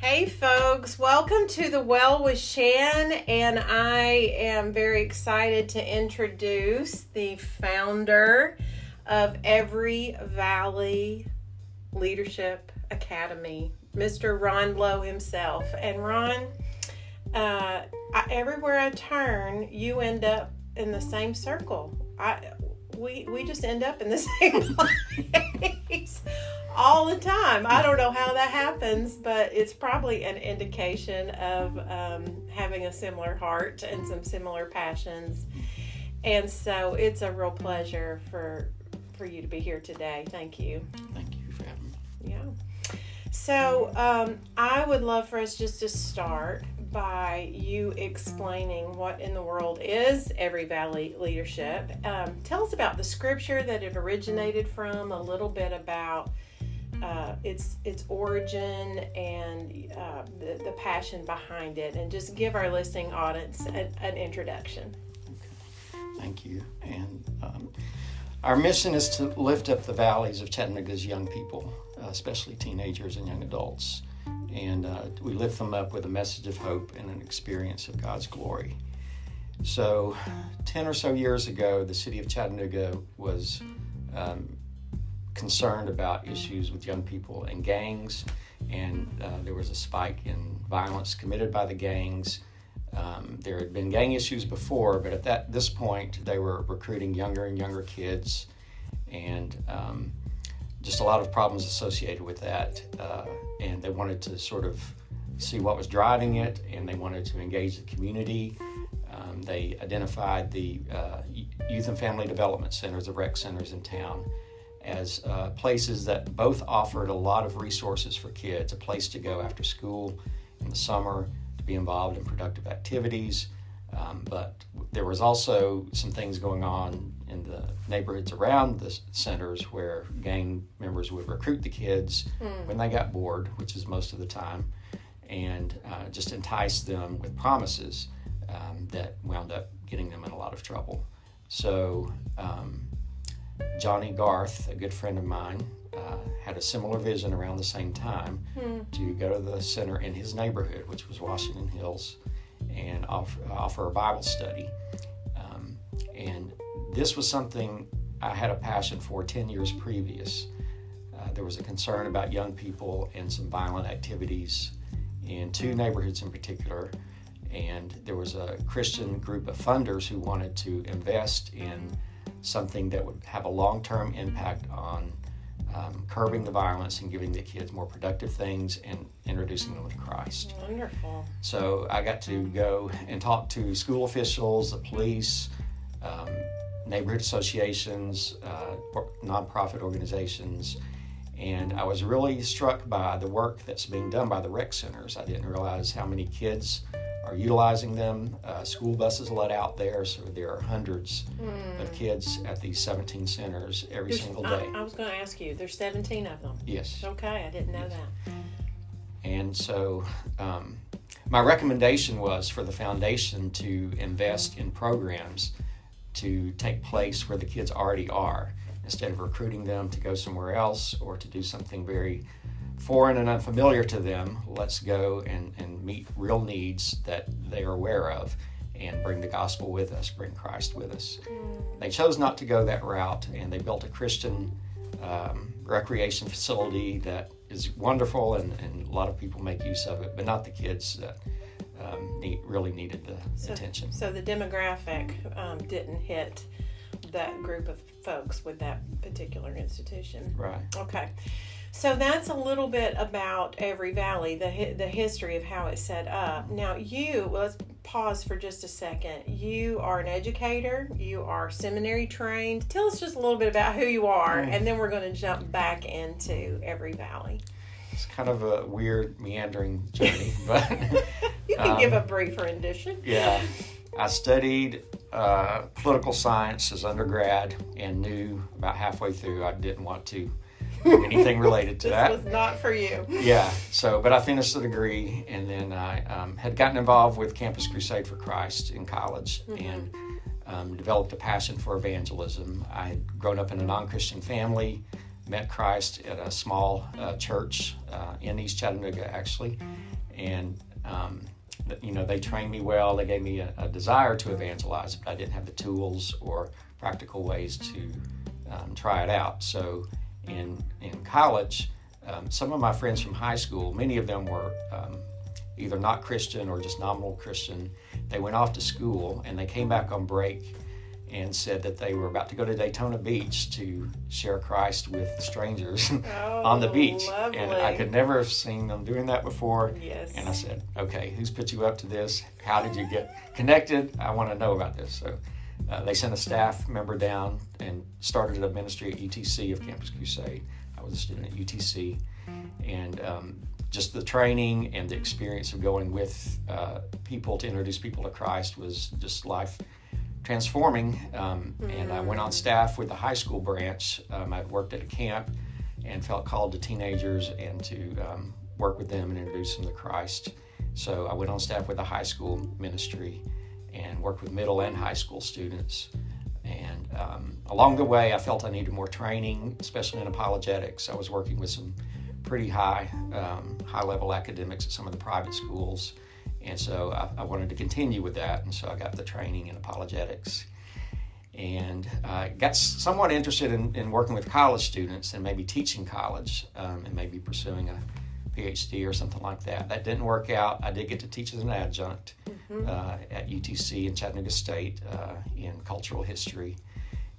Hey folks, welcome to the Well with Shan, and I am very excited to introduce the founder of Every Valley Leadership Academy, Mr. Ron Lowe himself. And Ron, everywhere I turn, you end up in the same circle. We just end up in the same place all the time. I don't know how that happens, but it's probably an indication of having a similar heart and some similar passions. And so it's a real pleasure for you to be here today. Thank you. Thank you for having me. Yeah. So I would love for us just to start by you explaining what in the world is Every Valley Leadership. Tell us about the scripture that it originated from, a little bit about its origin and the passion behind it, and just give our listening audience an introduction. Okay. Thank you. And our mission is to lift up the valleys of Chattanooga's young people, especially teenagers and young adults. And we lift them up with a message of hope and an experience of God's glory. So 10 or so years ago, the city of Chattanooga was concerned about issues with young people and gangs, and there was a spike in violence committed by the gangs. There had been gang issues before, but at this point, they were recruiting younger and younger kids, and just a lot of problems associated with that. And they wanted to sort of see what was driving it, and they wanted to engage the community. They identified the youth and family development centers, the rec centers in town, as places that both offered a lot of resources for kids, a place to go after school in the summer to be involved in productive activities. But there was also some things going on in the neighborhoods around the centers where gang members would recruit the kids when they got bored, which is most of the time, and just entice them with promises that wound up getting them in a lot of trouble. So Johnny Garth, a good friend of mine, had a similar vision around the same time to go to the center in his neighborhood, which was Washington Hills, and offer a Bible study. And this was something I had a passion for 10 years previous. There was a concern about young people and some violent activities in two neighborhoods in particular. And there was a Christian group of funders who wanted to invest in something that would have a long-term impact on curbing the violence and giving the kids more productive things and introducing them to Christ. Wonderful. So I got to go and talk to school officials, the police, neighborhood associations, nonprofit organizations, and I was really struck by the work that's being done by the rec centers. I didn't realize how many kids are utilizing them. School buses let out there, so there are hundreds of kids at these 17 centers every single day. I was going to ask you, there's 17 of them? Yes. Okay, I didn't know that. And so my recommendation was for the foundation to invest in programs to take place where the kids already are, instead of recruiting them to go somewhere else or to do something very foreign and unfamiliar to them. Let's go and meet real needs that they are aware of and bring the gospel with us, bring Christ with us. They chose not to go that route, and they built a Christian recreation facility that is wonderful, and a lot of people make use of it, but not the kids that really needed the attention. So the demographic didn't hit that group of folks with that particular institution. Right. Okay. So that's a little bit about Every Valley, the history of how it's set up. Now let's pause for just a second. You are an educator. You are seminary trained. Tell us just a little bit about who you are, and then we're going to jump back into Every Valley. It's kind of a weird, meandering journey, but you can give a brief rendition. Yeah. I studied political science as undergrad and knew about halfway through I didn't want to do anything related to that. This was not for you. Yeah. But I finished the degree, and then I had gotten involved with Campus Crusade for Christ in college, and developed a passion for evangelism. I had grown up in a non-Christian family, met Christ at a small church in East Chattanooga, actually, And they trained me well. They gave me a desire to evangelize, but I didn't have the tools or practical ways to try it out. So in college, some of my friends from high school, many of them were either not Christian or just nominal Christian. They went off to school and they came back on break and said that they were about to go to Daytona Beach to share Christ with strangers on the beach. Lovely. And I could never have seen them doing that before. Yes. And I said, okay, who's put you up to this? How did you get connected? I want to know about this. So they sent a staff member down and started a ministry at UTC of Campus Crusade. I was a student at UTC. And just the training and the experience of going with people to introduce people to Christ was just life transforming. And I went on staff with the high school branch. I'd worked at a camp and felt called to teenagers and to work with them and introduce them to Christ. So I went on staff with the high school ministry and worked with middle and high school students. And along the way, I felt I needed more training, especially in apologetics. I was working with some pretty high-level academics at some of the private schools. And so I wanted to continue with that, and so I got the training in apologetics. And I got somewhat interested in working with college students and maybe teaching college and maybe pursuing a PhD or something like that. That didn't work out. I did get to teach as an adjunct at UTC in Chattanooga State in cultural history,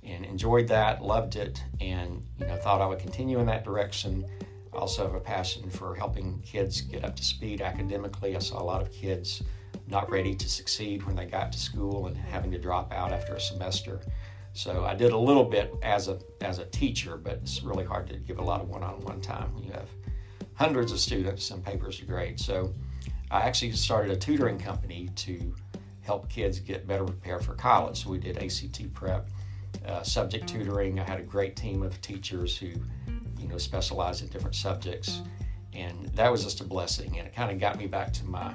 and enjoyed that, loved it, and thought I would continue in that direction. I also have a passion for helping kids get up to speed academically. I saw a lot of kids not ready to succeed when they got to school and having to drop out after a semester. So I did a little bit as a teacher, but it's really hard to give a lot of one-on-one time when you have hundreds of students and papers to grade. So I actually started a tutoring company to help kids get better prepared for college. So we did ACT prep, subject tutoring. I had a great team of teachers who specialized in different subjects, and that was just a blessing. And it kind of got me back to my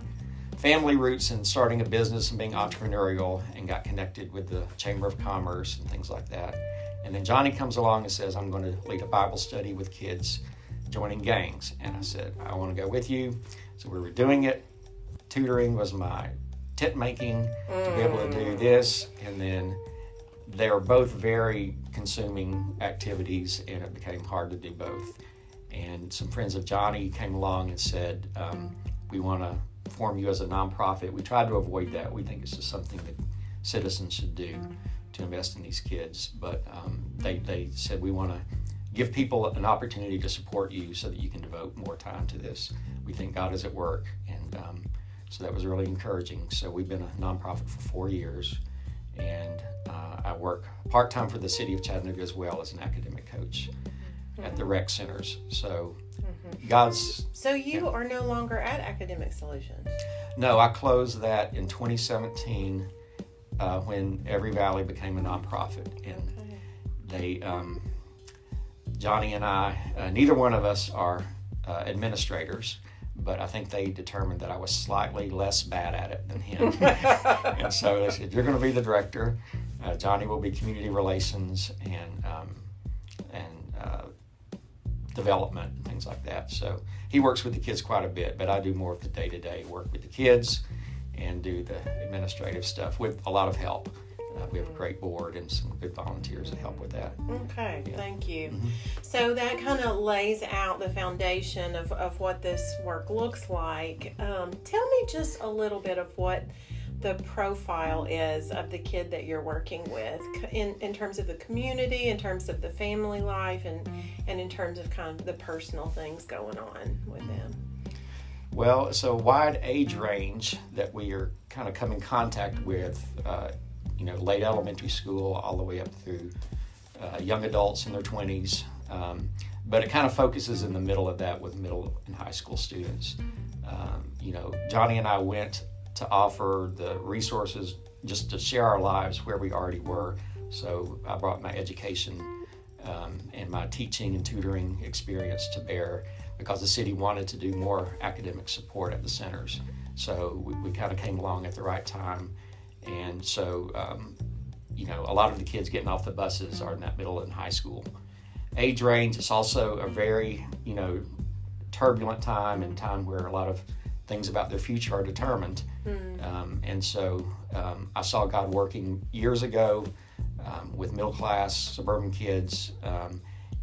family roots and starting a business and being entrepreneurial, and got connected with the Chamber of Commerce and things like that. And then Johnny comes along and says, I'm going to lead a Bible study with kids joining gangs. And I said, I want to go with you. So we were doing it. Tutoring was my tent making to be able to do this. And then they were both very consuming activities, and it became hard to do both. And some friends of Johnny came along and said, we want to form you as a nonprofit. We tried to avoid that. We think it's just something that citizens should do to invest in these kids. But they said, we want to give people an opportunity to support you so that you can devote more time to this. We think God is at work. And so that was really encouraging. So we've been a nonprofit for 4 years. And I work part-time for the city of Chattanooga as well as an academic coach at the rec centers. So God's... So you are no longer at Academic Solutions? No, I closed that in 2017 when Every Valley became a nonprofit. And they, Johnny and I, neither one of us are administrators, but I think they determined that I was slightly less bad at it than him. And so they said, you're going to be the director. Johnny will be community relations and development and things like that. So he works with the kids quite a bit, but I do more of the day-to-day work with the kids and do the administrative stuff with a lot of help. We have a great board and some good volunteers that help with that. Okay, thank you. So that kind of lays out the foundation of what this work looks like. Tell me just a little bit of what the profile is of the kid that you're working with in terms of the community, in terms of the family life, and in terms of kind of the personal things going on with them. Well, it's a wide age range that we are kind of come in contact with, late elementary school all the way up through young adults in their 20s. But it kind of focuses in the middle of that with middle and high school students. Johnny and I went to offer the resources just to share our lives where we already were. So I brought my education and my teaching and tutoring experience to bear because the city wanted to do more academic support at the centers. So we kind of came along at the right time. And so, a lot of the kids getting off the buses are in that middle and high school age range. It's also a very, turbulent time and time where a lot of things about their future are determined. And so I saw God working years ago with middle class suburban kids,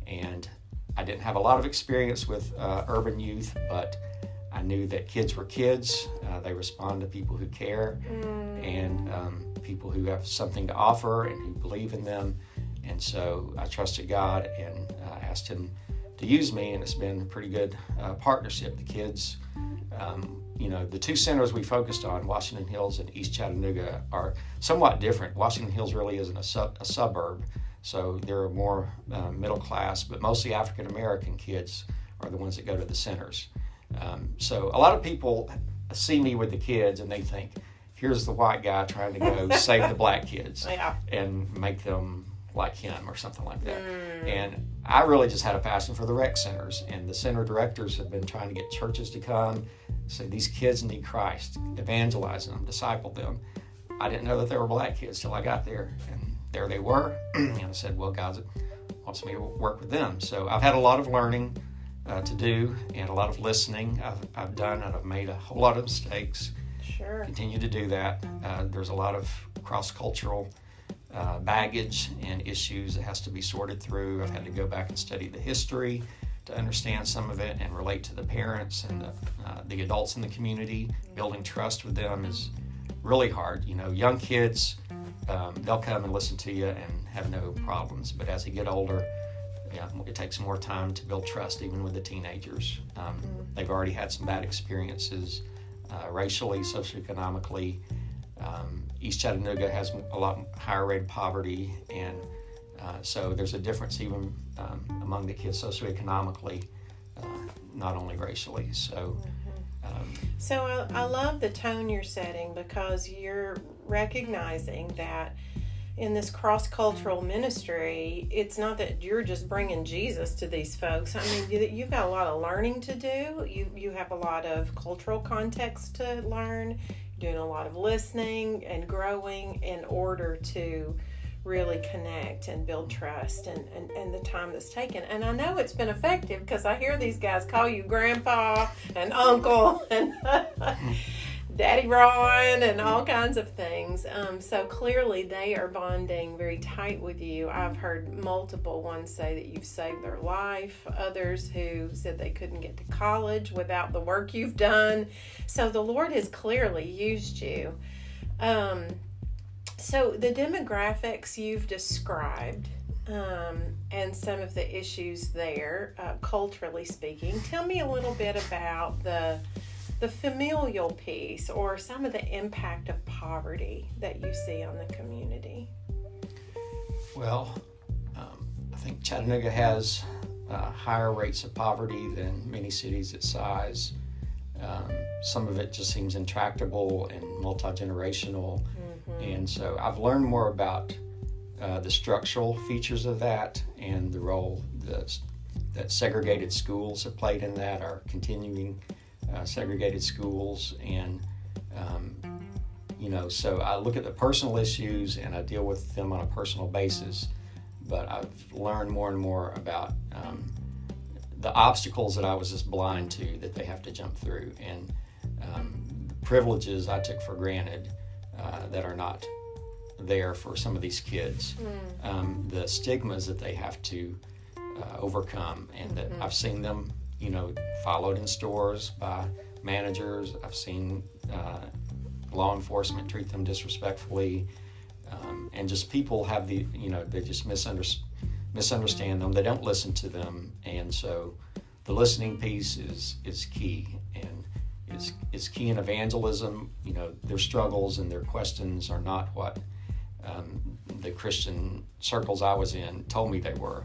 and I didn't have a lot of experience with urban youth, but I knew that kids were kids. They respond to people who care and people who have something to offer and who believe in them. And so I trusted God and asked him to use me, and it's been a pretty good partnership. The kids, the two centers we focused on, Washington Hills and East Chattanooga, are somewhat different. Washington Hills really isn't a suburb, so there are more middle class, but mostly African American kids are the ones that go to the centers. So a lot of people see me with the kids and they think, here's the white guy trying to go save the black kids and make them like him or something like that. And I really just had a passion for the rec centers, and the center directors have been trying to get churches to come, say these kids need Christ, evangelize them, disciple them. I didn't know that they were black kids till I got there, and there they were. And I said, well, God wants me to work with them. So I've had a lot of learning to do and a lot of listening I've done, and I've made a whole lot of mistakes. Sure. Continue to do that. There's a lot of cross-cultural baggage and issues that has to be sorted through. I've had to go back and study the history to understand some of it and relate to the parents and the adults in the community. Building trust with them is really hard. Young kids, they'll come and listen to you and have no problems. But as they get older, it takes more time to build trust, even with the teenagers. They've already had some bad experiences, racially, socioeconomically. East Chattanooga has a lot higher rate of poverty, and so there's a difference even among the kids socioeconomically, not only racially. So I love the tone you're setting, because you're recognizing that in this cross-cultural ministry, it's not that you're just bringing Jesus to these folks. I mean, you've got a lot of learning to do. You have a lot of cultural context to learn. You're doing a lot of listening and growing in order to really connect and build trust, and the time that's taken. And I know it's been effective, because I hear these guys call you grandpa and uncle and Daddy Ron and all kinds of things. So clearly they are bonding very tight with you. I've heard multiple ones say that you've saved their life. Others who said they couldn't get to college without the work you've done. So the Lord has clearly used you. So the demographics you've described, and some of the issues there, culturally speaking, tell me a little bit about the familial piece, or some of the impact of poverty that you see on the community. Well, I think Chattanooga has higher rates of poverty than many cities its size. Some of it just seems intractable and multi-generational. And so I've learned more about the structural features of that and the role that segregated schools have played in that, are continuing segregated schools. And so I look at the personal issues and I deal with them on a personal basis, but I've learned more and more about the obstacles that I was just blind to, that they have to jump through, and the privileges I took for granted that are not there for some of these kids, the stigmas that they have to overcome, and that I've seen them followed in stores by managers. I've seen law enforcement treat them disrespectfully, and just people have they just misunderstand them. They don't listen to them, and so the listening piece is key, and is key in evangelism. Their struggles and their questions are not what the Christian circles I was in told me they were.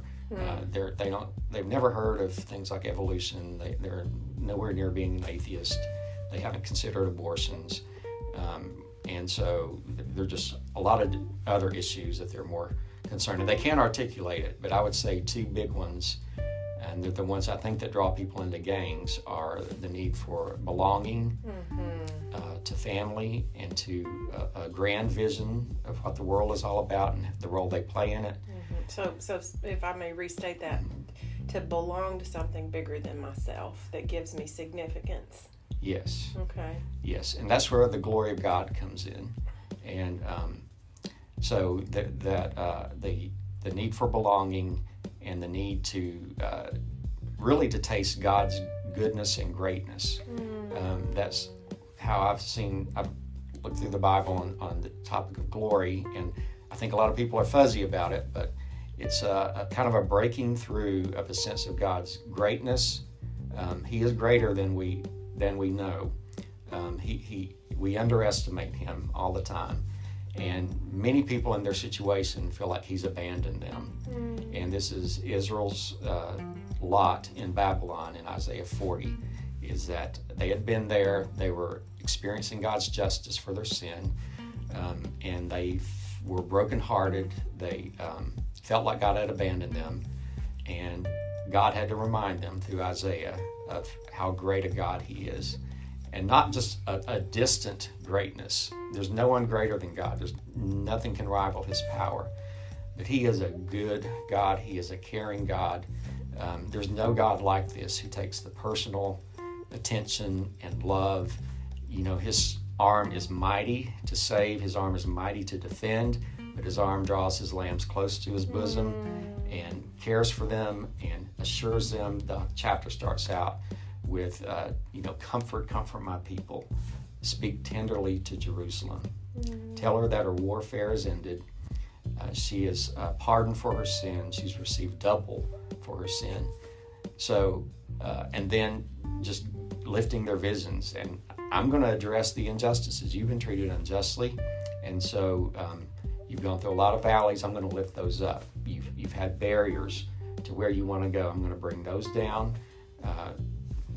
They've never heard of things like evolution. They're nowhere near being an atheist. They haven't considered abortions, and so there are just a lot of other issues that they're more concerned, and they can't articulate it. But I would say two big ones, and they're the ones I think that draw people into gangs, are the need for belonging to family, and to a grand vision of what the world is all about and the role they play in it. So if I may restate that, to belong to something bigger than myself that gives me significance. Yes. Okay. Yes, and that's where the glory of God comes in, and so the need for belonging and the need to really to taste God's goodness and greatness. That's how I've looked through the Bible on the topic of glory, and I think a lot of people are fuzzy about it, but it's a kind of a breaking through of the sense of God's greatness. He is greater than we know. We underestimate him all the time, and many people in their situation feel like he's abandoned them. And this is Israel's lot in Babylon in Isaiah 40, is that they had been there, they were experiencing God's justice for their sin, and they were brokenhearted. They felt like God had abandoned them, and God had to remind them through Isaiah of how great a God he is, and not just a distant greatness. There's no one greater than God. There's nothing can rival his power, but he is a good God. He is a caring God. There's no God like this who takes the personal attention and love. His arm is mighty to save. His arm is mighty to defend, but his arm draws his lambs close to his bosom and cares for them and assures them. The chapter starts out with, comfort my people. Speak tenderly to Jerusalem. Tell her that her warfare is ended. She is pardoned for her sin. She's received double for her sin. So, and then just lifting their visions. And I'm going to address the injustices. You've been treated unjustly, and so you've gone through a lot of valleys. I'm going to lift those up. You've had barriers to where you want to go. I'm going to bring those down.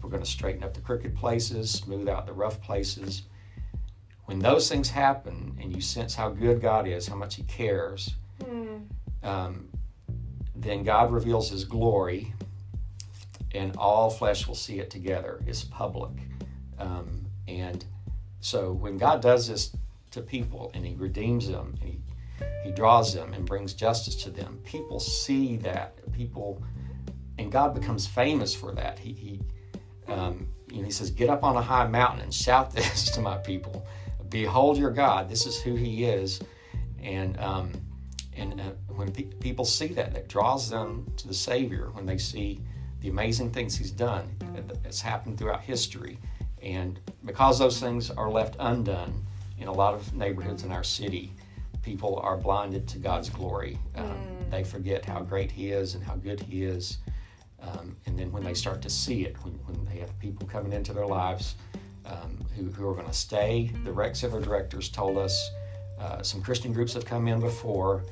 We're going to straighten up the crooked places, smooth out the rough places. When those things happen and you sense how good God is, how much he cares, then God reveals his glory, and all flesh will see it together. It's public. And so when God does this to people and he redeems them and he draws them and brings justice to them, people see that. And God becomes famous for that. He says, get up on a high mountain and shout this to my people. Behold your God. This is who he is. And when people see that draws them to the Savior, when they see the amazing things he's done, it's happened throughout history. And because those things are left undone in a lot of neighborhoods in our city, people are blinded to God's glory. They forget how great he is and how good he is. And then when they start to see it, when they have people coming into their lives who are going to stay, the rec center directors told us some Christian groups have come in before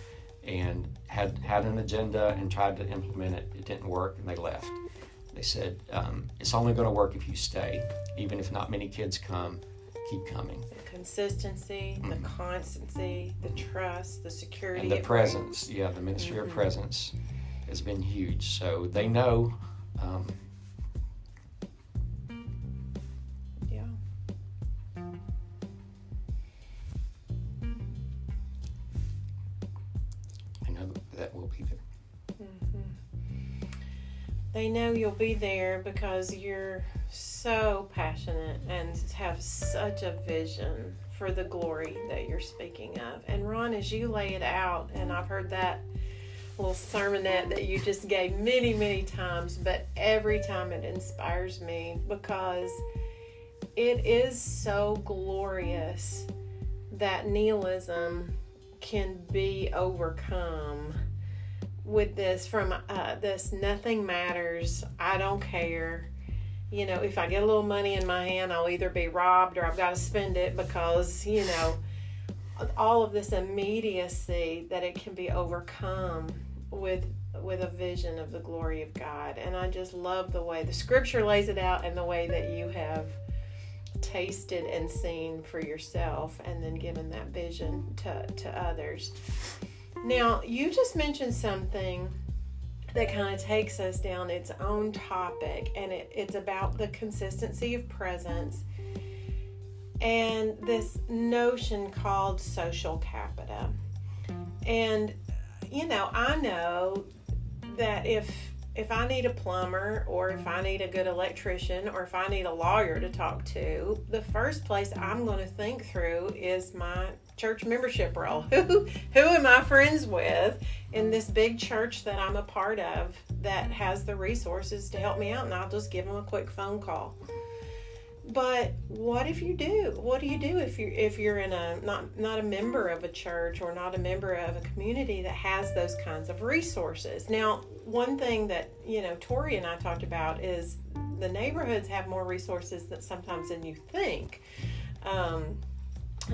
and had an agenda and tried to implement it. It didn't work, and they left. They said, it's only going to work if you stay. Even if not many kids come, keep coming. The consistency, the constancy, the trust, the security. And the presence. Yeah, the ministry of presence has been huge. So they know. I know that we'll be there. They know you'll be there because you're so passionate and have such a vision for the glory that you're speaking of. And Ron, as you lay it out, and I've heard that little sermonette that you just gave many, many times, but every time it inspires me because it is so glorious that nihilism can be overcome with this this nothing matters, I don't care. If I get a little money in my hand, I'll either be robbed or I've got to spend it because, all of this immediacy, that it can be overcome with a vision of the glory of God. And I just love the way the scripture lays it out and the way that you have tasted and seen for yourself and then given that vision to others. Now, you just mentioned something that kind of takes us down its own topic, and it's about the consistency of presence and this notion called social capita. And, I know that if if I need a plumber, or if I need a good electrician, or if I need a lawyer to talk to, the first place I'm going to think through is my church membership roll. Who am I friends with in this big church that I'm a part of that has the resources to help me out? And I'll just give them a quick phone call. But what if you do? What do you do if you're in a not a member of a church, or not a member of a community that has those kinds of resources? Now, one thing that Tori and I talked about is the neighborhoods have more resources sometimes than you think. I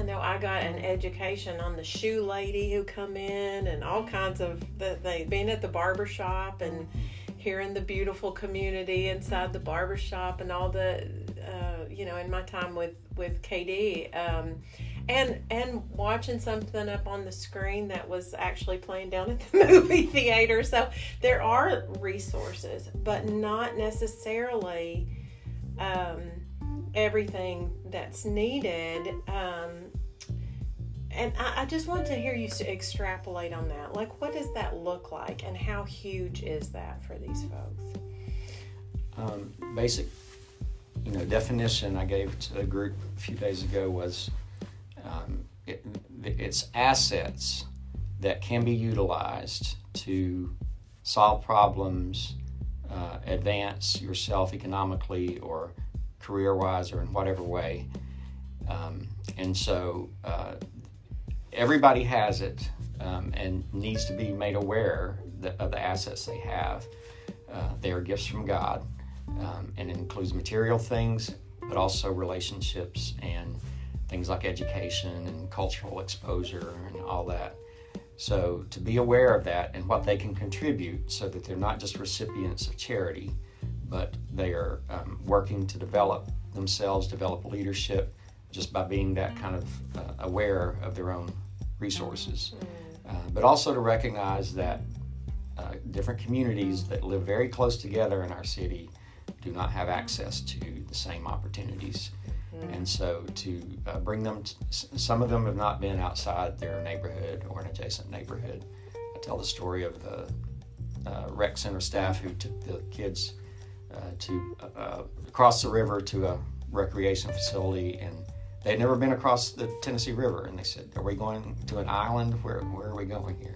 know I got an education on the shoe lady who come in, and all kinds of being at the barber shop and hearing the beautiful community inside the barber shop, and all the in my time with KD, and watching something up on the screen that was actually playing down at the movie theater. So there are resources, but not necessarily everything that's needed. And I just want to hear you extrapolate on that. Like, what does that look like, and how huge is that for these folks? Basic, definition I gave to the group a few days ago was it's assets that can be utilized to solve problems, advance yourself economically or career-wise, or in whatever way. And so everybody has it, and needs to be made aware of the assets they have. They are gifts from God, and it includes material things, but also relationships and things like education and cultural exposure and all that. So to be aware of that and what they can contribute, so that they're not just recipients of charity, but they are working to develop themselves, develop leadership, just by being that kind of aware of their own resources. But also to recognize that different communities that live very close together in our city do not have access to the same opportunities. And so to bring them, some of them have not been outside their neighborhood or an adjacent neighborhood. I tell the story of the rec center staff who took the kids to across the river to a recreation facility, and they'd never been across the Tennessee River, and they said, "Are we going to an island? Where are we going here?"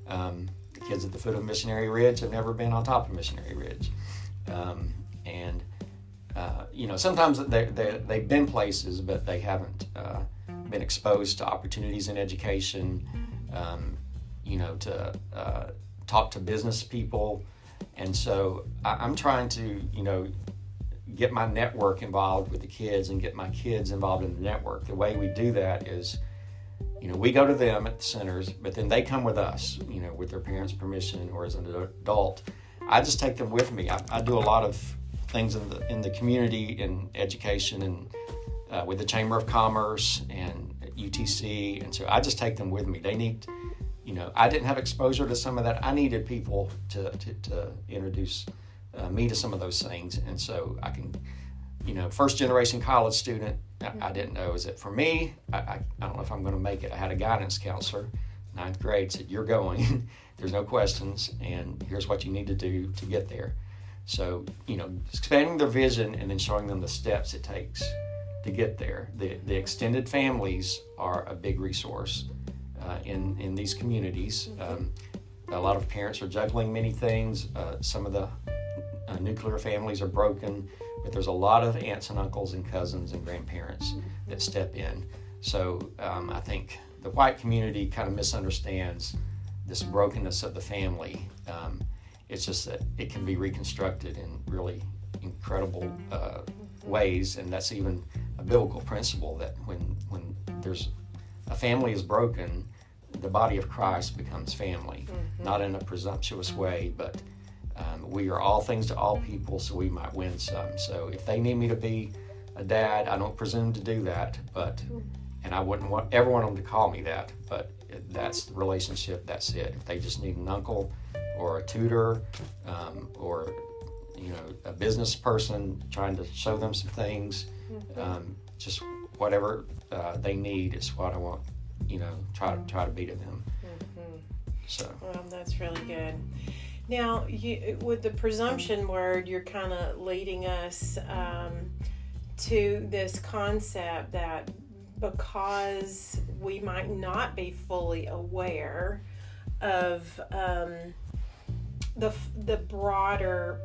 The kids at the foot of Missionary Ridge have never been on top of Missionary Ridge, and sometimes they've been places, but they haven't been exposed to opportunities in education, to talk to business people. And so I'm trying to, get my network involved with the kids and get my kids involved in the network. The way we do that is, we go to them at the centers, but then they come with us, with their parents' permission, or as an adult. I just take them with me. I do a lot of things in the community, in education, and with the Chamber of Commerce and UTC, and so I just take them with me. They need, I didn't have exposure to some of that. I needed people to introduce me to some of those things, and so I can, first generation college student. I didn't know, is it for me? I don't know if I'm going to make it. I had a guidance counselor, 9th grade, said, "You're going. There's no questions, and here's what you need to do to get there." So, expanding their vision and then showing them the steps it takes to get there. The extended families are a big resource in these communities. A lot of parents are juggling many things. Some of the nuclear families are broken, but there's a lot of aunts and uncles and cousins and grandparents that step in. So I think the white community kind of misunderstands this brokenness of the family. It's just that it can be reconstructed in really incredible ways, and that's even a biblical principle, that when there's a family is broken, the body of Christ becomes family, not in a presumptuous way, but we are all things to all people, so we might win some. So if they need me to be a dad, I don't presume to do that, and I wouldn't ever want them to call me that, but that's the relationship, that's it. If they just need an uncle or a tutor, or a business person trying to show them some things, just whatever they need is what I want, try to be to them. So well, that's really good. Now, with the presumption word, you're kind of leading us to this concept that because we might not be fully aware of the broader,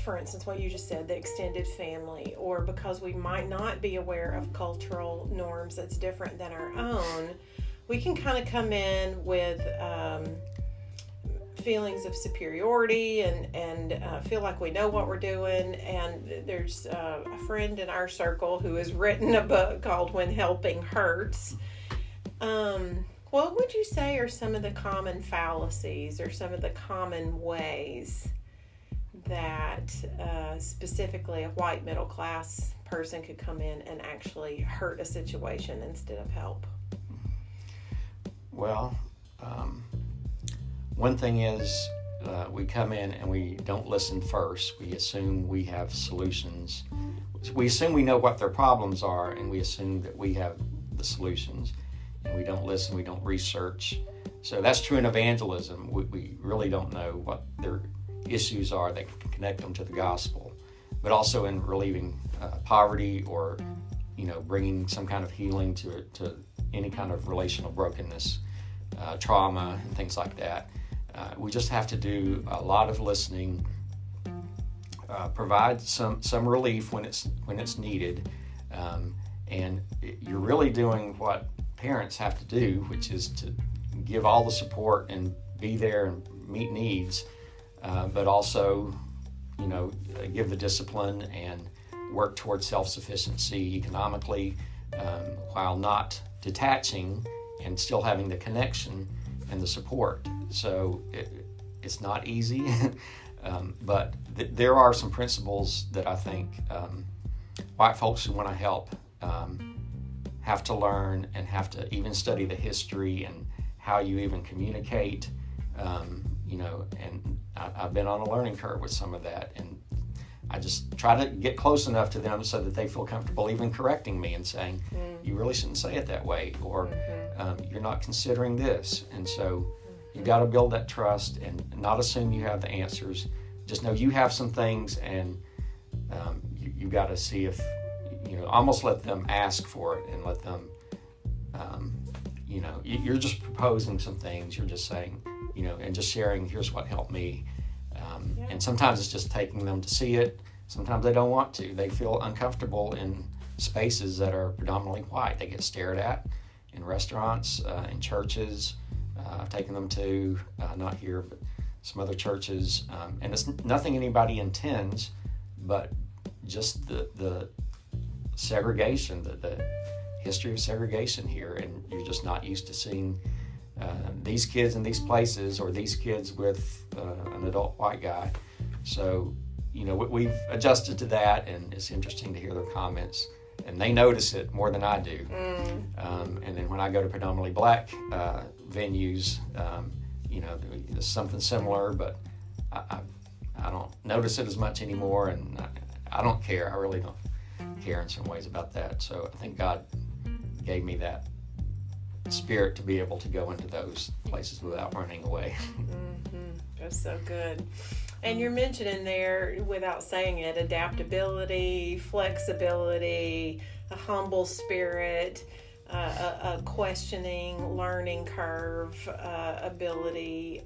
for instance, what you just said, the extended family, or because we might not be aware of cultural norms that's different than our own, we can kind of come in with feelings of superiority and feel like we know what we're doing. And there's a friend in our circle who has written a book called When Helping Hurts. What would you say are some of the common fallacies or some of the common ways that specifically a white middle class person could come in and actually hurt a situation instead of help? Well, one thing is we come in and we don't listen first. We assume we have solutions. We assume we know what their problems are, and we assume that we have the solutions. And we don't listen, we don't research. So that's true in evangelism. We really don't know what their issues are that can connect them to the gospel. But also in relieving poverty, or bringing some kind of healing to any kind of relational brokenness, trauma, and things like that. We just have to do a lot of listening, provide some relief when it's needed, and you're really doing what parents have to do, which is to give all the support and be there and meet needs, but also, give the discipline and work towards self-sufficiency economically, while not detaching and still having the connection and the support. So it's not easy, but there are some principles that I think white folks who want to help have to learn, and have to even study the history and how you even communicate, and I've been on a learning curve with some of that, and I just try to get close enough to them so that they feel comfortable even correcting me and saying, you really shouldn't say it that way, or you're not considering this. And so you've got to build that trust and not assume you have the answers. Just know you have some things, and you've got to see if, almost let them ask for it, and let them, you're just proposing some things. You're just saying, and just sharing, here's what helped me. And sometimes it's just taking them to see it. Sometimes they don't want to. They feel uncomfortable in spaces that are predominantly white. They get stared at in restaurants, in churches. I've taken them to, not here, but some other churches. And it's nothing anybody intends, but just the segregation, the history of segregation here. And you're just not used to seeing these kids in these places, or these kids with an adult white guy. So, we've adjusted to that, and it's interesting to hear their comments, and they notice it more than I do. And then when I go to predominantly black venues, there's something similar, but I don't notice it as much anymore, and I don't care. I really don't care in some ways about that. So I think God gave me that spirit to be able to go into those places without running away. That's so good. And you're mentioning there, without saying it, adaptability, flexibility, a humble spirit, a questioning, learning curve, ability,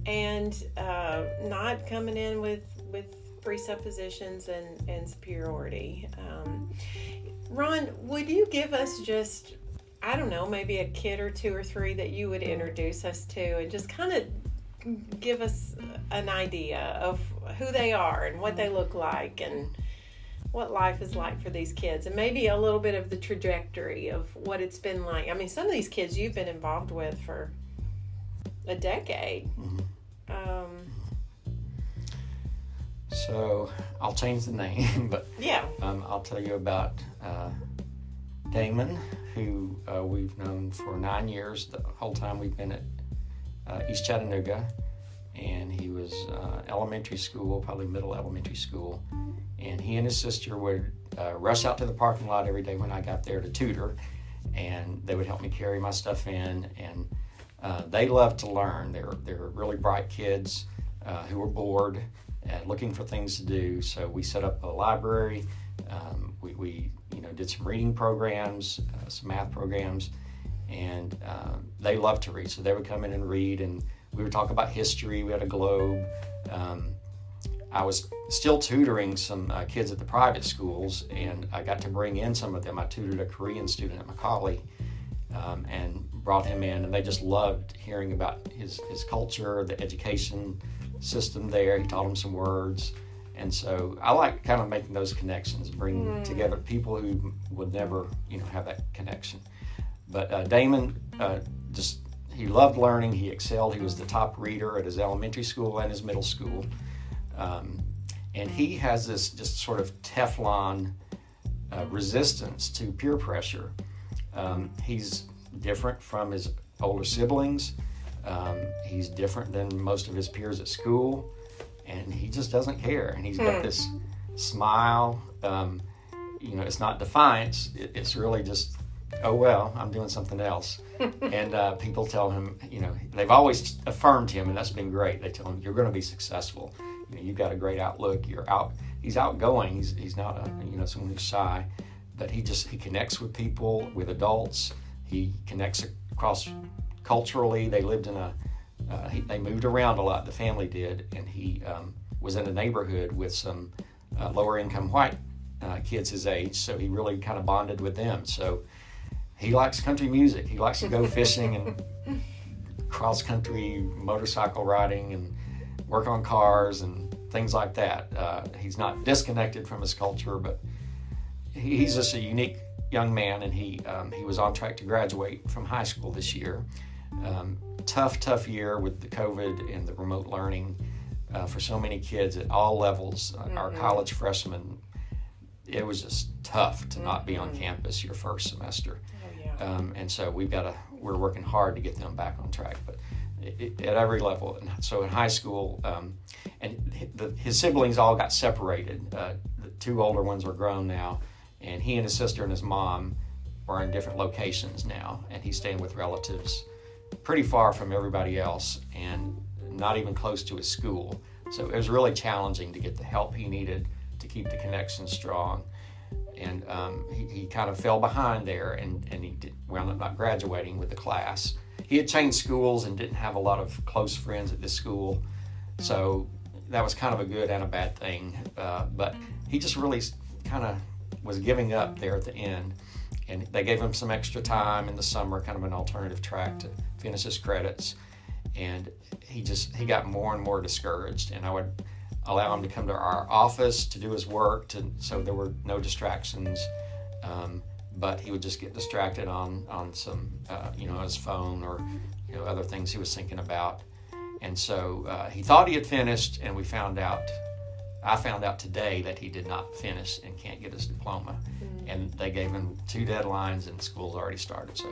and not coming in with presuppositions and superiority. Ron, would you give us just, I don't know, maybe a kid or two or three that you would introduce us to, and just kind of give us an idea of who they are and what they look like and what life is like for these kids, and maybe a little bit of the trajectory of what it's been like. I mean, some of these kids you've been involved with for a decade. So I'll change the name, but I'll tell you about Damon, who we've known for 9 years, the whole time we've been at East Chattanooga, and he was elementary school, probably middle elementary school, and he and his sister would rush out to the parking lot every day when I got there to tutor, and they would help me carry my stuff in, and they love to learn. They're really bright kids. who were bored, looking for things to do. So we set up a library. We did some reading programs, some math programs, and they loved to read. So they would come in and read, and we would talk about history. We had a globe. I was still tutoring some kids at the private schools, and I got to bring in some of them. I tutored a Korean student at Macaulay, and brought him in, and they just loved hearing about his culture, the education system there. He taught them some words. And so I like kind of making those connections, bringing together people who would never, have that connection. But Damon, he loved learning. He excelled. He was the top reader at his elementary school and his middle school. And he has this just sort of Teflon resistance to peer pressure. He's different from his older siblings. He's different than most of his peers at school. And he just doesn't care. And he's got this smile. It's not defiance. It's really just, oh, well, I'm doing something else. And people tell him, they've always affirmed him, and that's been great. They tell him, you're going to be successful. You've got a great outlook. He's outgoing. He's not someone who's shy. But he connects with people, with adults. He connects across culturally. They lived in they moved around a lot, the family did, and he was in a neighborhood with some lower income white kids his age, so he really kind of bonded with them. So he likes country music. He likes to go fishing and cross country motorcycle riding and work on cars and things like that. He's not disconnected from his culture, but he's just a unique young man, and he was on track to graduate from high school this year. Tough year with the COVID and the remote learning for so many kids at all levels. Our college freshmen, it was just tough to not be on campus your first semester. And so we're working hard to get them back on track, but at every level. And so in high school, and his siblings all got separated. The two older ones are grown now, and he and his sister and his mom are in different locations now, and he's staying with relatives pretty far from everybody else and not even close to his school. So it was really challenging to get the help he needed to keep the connection strong. And he kind of fell behind there, and he wound up not graduating with the class. He had changed schools and didn't have a lot of close friends at this school. So that was kind of a good and a bad thing. But he just really kind of was giving up there at the end. And they gave him some extra time in the summer, kind of an alternative track to finish his credits. And he got more and more discouraged. And I would allow him to come to our office to do his work, so there were no distractions. But he would just get distracted on some, on his phone or, other things he was thinking about. And so he thought he had finished, and I found out today that he did not finish and can't get his diploma. And they gave him 2 deadlines, and school's already started. So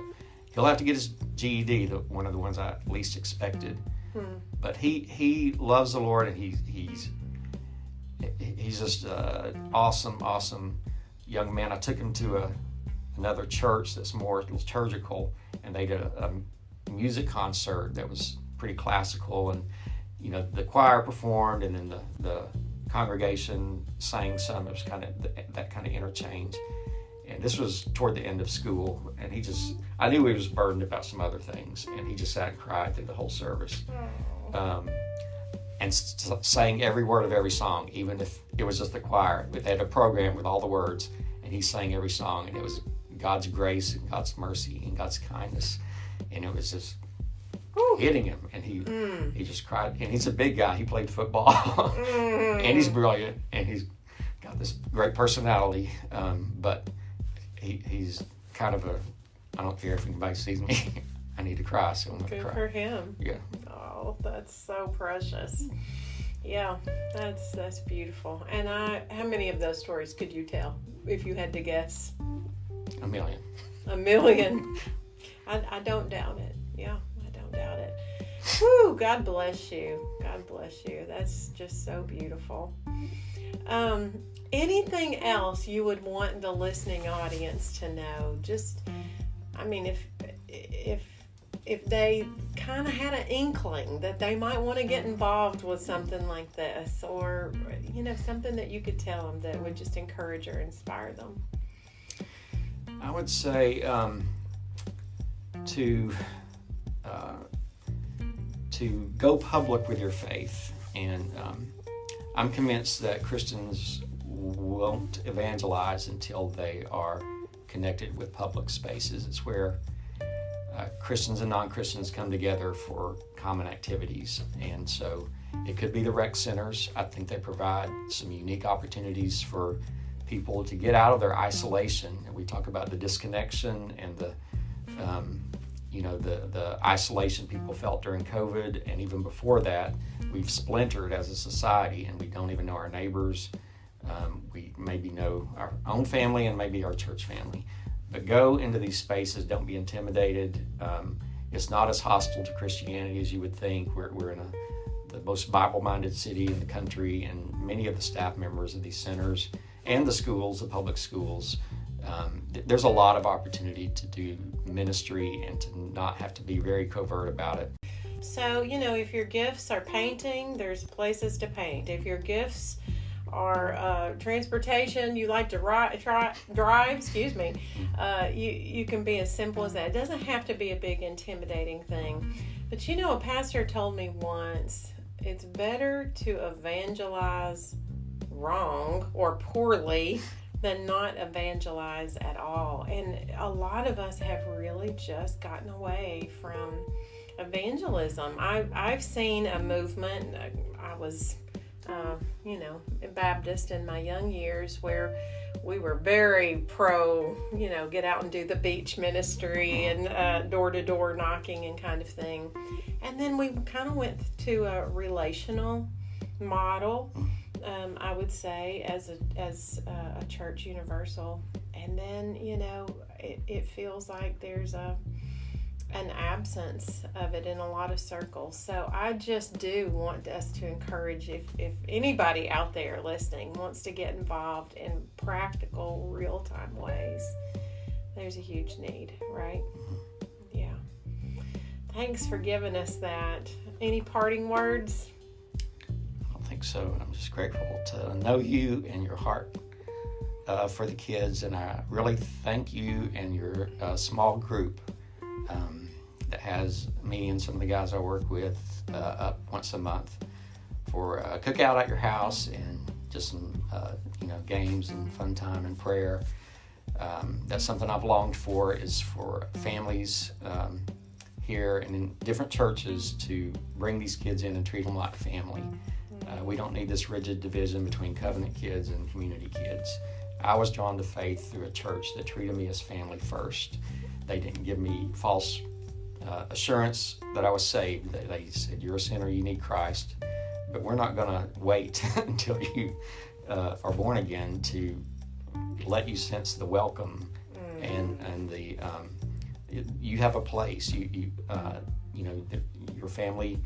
he'll have to get his GED, one of the ones I least expected. But he loves the Lord, and he's just an awesome young man. I took him to another church that's more liturgical, and they did a music concert that was pretty classical, and the choir performed, and then the congregation sang some. It was kind of that kind of interchange. And this was toward the end of school, and I knew he was burdened about some other things, and he just sat and cried through the whole service. And sang every word of every song, even if it was just the choir. They had a program with all the words, and he sang every song, and it was God's grace and God's mercy and God's kindness, and it was just hitting him, and he just cried. And he's a big guy. He played football, and he's brilliant, and he's got this great personality, but he's kind of I don't care if anybody sees me. I need to cry, so I'm going to cry. Good for him. Yeah. Oh, that's so precious. Yeah, that's beautiful. And how many of those stories could you tell if you had to guess? 1 million. 1 million. I don't doubt it. Yeah, I don't doubt it. Whew, God bless you. God bless you. That's just so beautiful. Anything else you would want the listening audience to know? Just, I mean, if if they kind of had an inkling that they might want to get involved with something like this, or something that you could tell them that would just encourage or inspire them? I would say to go public with your faith, and I'm convinced that Christians won't evangelize until they are connected with public spaces. It's where Christians and non-Christians come together for common activities, and so it could be the rec centers. I think they provide some unique opportunities for people to get out of their isolation. And we talk about the disconnection and the isolation people felt during COVID, and even before that. We've splintered as a society, and we don't even know our neighbors. We maybe know our own family and maybe our church family. But go into these spaces, don't be intimidated. It's not as hostile to Christianity as you would think. We're in the most Bible-minded city in the country, and many of the staff members of these centers and the schools, the public schools, there's a lot of opportunity to do ministry and to not have to be very covert about it. So, if your gifts are painting, there's places to paint. If your gifts are transportation, you like to drive, you can be as simple as that. It doesn't have to be a big intimidating thing. But a pastor told me once, it's better to evangelize wrong or poorly than not evangelize at all. And a lot of us have really just gotten away from evangelism. I've seen a movement. I was Baptist in my young years, where we were very pro, get out and do the beach ministry and door-to-door knocking and kind of thing. And then we kind of went to a relational model, I would say, as a church universal. And then, it feels like there's an absence of it in a lot of circles. So I just do want us to encourage, if anybody out there listening wants to get involved in practical, real-time ways, there's a huge need, right? Yeah. Thanks for giving us that. Any parting words? I don't think so. I'm just grateful to know you and your heart for the kids, and I really thank you and your small group that has me and some of the guys I work with up once a month for a cookout at your house and just some games and fun time and prayer. That's something I've longed for, is for families here and in different churches to bring these kids in and treat them like family. We don't need this rigid division between covenant kids and community kids. I was drawn to faith through a church that treated me as family first. They didn't give me false assurance that I was saved. They said, you're a sinner, you need Christ, but we're not going to wait until you are born again to let you sense the welcome and the you have a place. Your family.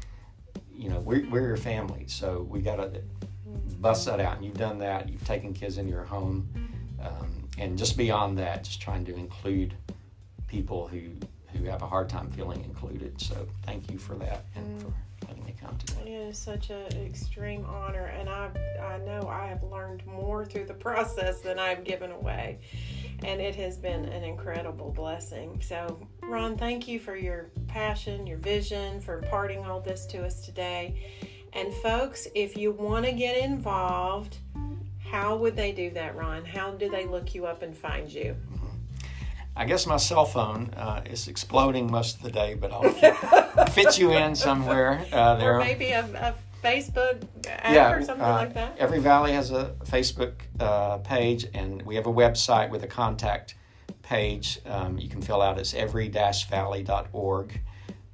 We're your family, so we got to bust that out. And you've done that. You've taken kids into your home, and just beyond that, just trying to include people who have a hard time feeling included. So thank you for that and for letting me come today. It is such an extreme honor, and I know I have learned more through the process than I've given away, and it has been an incredible blessing. So Ron, thank you for your passion, your vision, for imparting all this to us today. And folks, if you want to get involved, how would they do that, Ron? How do they look you up and find you? I guess my cell phone is exploding most of the day, but I'll fit you in somewhere there. Or maybe a Facebook ad or something like that. Every Valley has a Facebook page, and we have a website with a contact page. You can fill out. It's every-valley.org.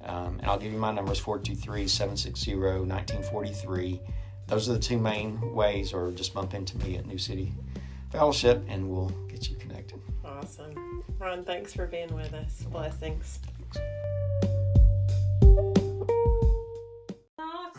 And I'll give you my numbers, 423-760-1943. Those are the two main ways, or just bump into me at New City Fellowship, and we'll get you connected. Awesome. Ron, thanks for being with us. Blessings. Thanks.